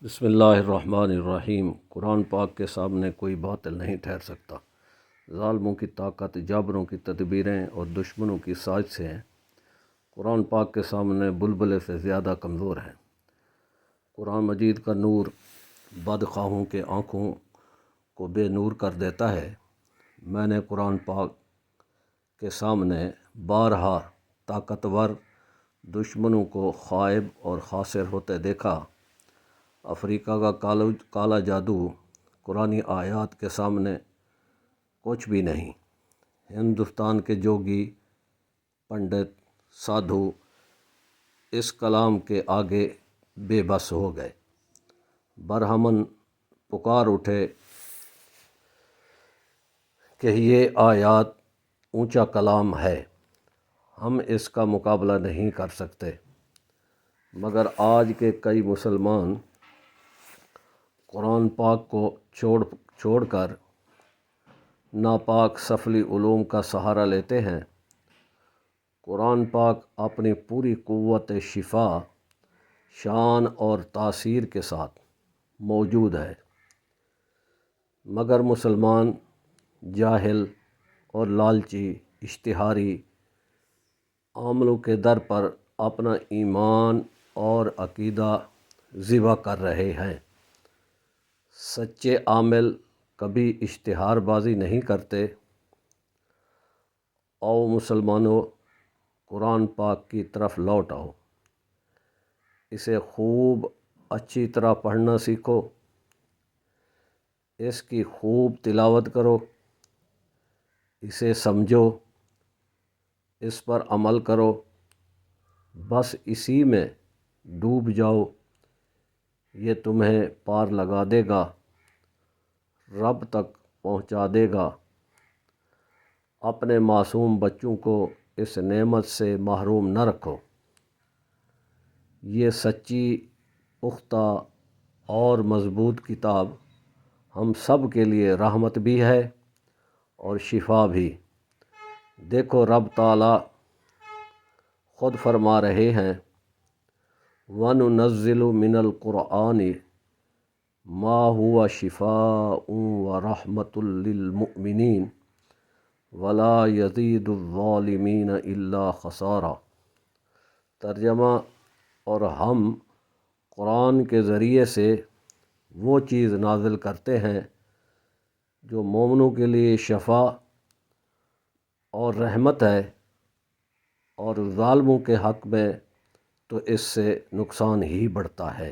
بسم اللہ الرحمن الرحیم۔ قرآن پاک کے سامنے کوئی باطل نہیں ٹھہر سکتا۔ ظالموں کی طاقت، جابروں کی تدبیریں اور دشمنوں کی سازشیں قرآن پاک کے سامنے بلبلے سے زیادہ کمزور ہیں۔ قرآن مجید کا نور بدخواہوں کے آنکھوں کو بے نور کر دیتا ہے۔ میں نے قرآن پاک کے سامنے بارہا طاقتور دشمنوں کو خائب اور خاسر ہوتے دیکھا۔ افریقہ کا کالا جادو قرآنی آیات کے سامنے کچھ بھی نہیں۔ ہندوستان کے جوگی، پنڈت، سادھو اس کلام کے آگے بے بس ہو گئے۔ برہمن پکار اٹھے کہ یہ آیات اونچا کلام ہے، ہم اس کا مقابلہ نہیں کر سکتے۔ مگر آج کے کئی مسلمان قرآن پاک کو چھوڑ کر ناپاک سفلی علوم کا سہارا لیتے ہیں۔ قرآن پاک اپنی پوری قوت شفا، شان اور تاثیر کے ساتھ موجود ہے، مگر مسلمان جاہل اور لالچی اشتہاری عاملوں کے در پر اپنا ایمان اور عقیدہ ذبح کر رہے ہیں۔ سچے عامل کبھی اشتہار بازی نہیں کرتے۔ او مسلمانوں، قرآن پاک کی طرف لوٹ آؤ، اسے خوب اچھی طرح پڑھنا سیکھو، اس کی خوب تلاوت کرو، اسے سمجھو، اس پر عمل کرو، بس اسی میں ڈوب جاؤ، یہ تمہیں پار لگا دے گا، رب تک پہنچا دے گا۔ اپنے معصوم بچوں کو اس نعمت سے محروم نہ رکھو۔ یہ سچی، پختہ اور مضبوط کتاب ہم سب کے لیے رحمت بھی ہے اور شفا بھی۔ دیکھو رب تعالیٰ خود فرما رہے ہیں، وَنُنَزِّلُ مِنَ الْقُرْآنِ مَا هُوَ شِفَاءٌ وَرَحْمَةٌ لِّلْمُؤْمِنِينَ وَلَا يَزِيدُ الظَّالِمِينَ إِلَّا خَسَارًا۔ ترجمہ: اور ہم قرآن کے ذریعے سے وہ چیز نازل کرتے ہیں جو مومنوں کے لیے شفا اور رحمت ہے، اور ظالموں کے حق میں تو اس سے نقصان ہی بڑھتا ہے۔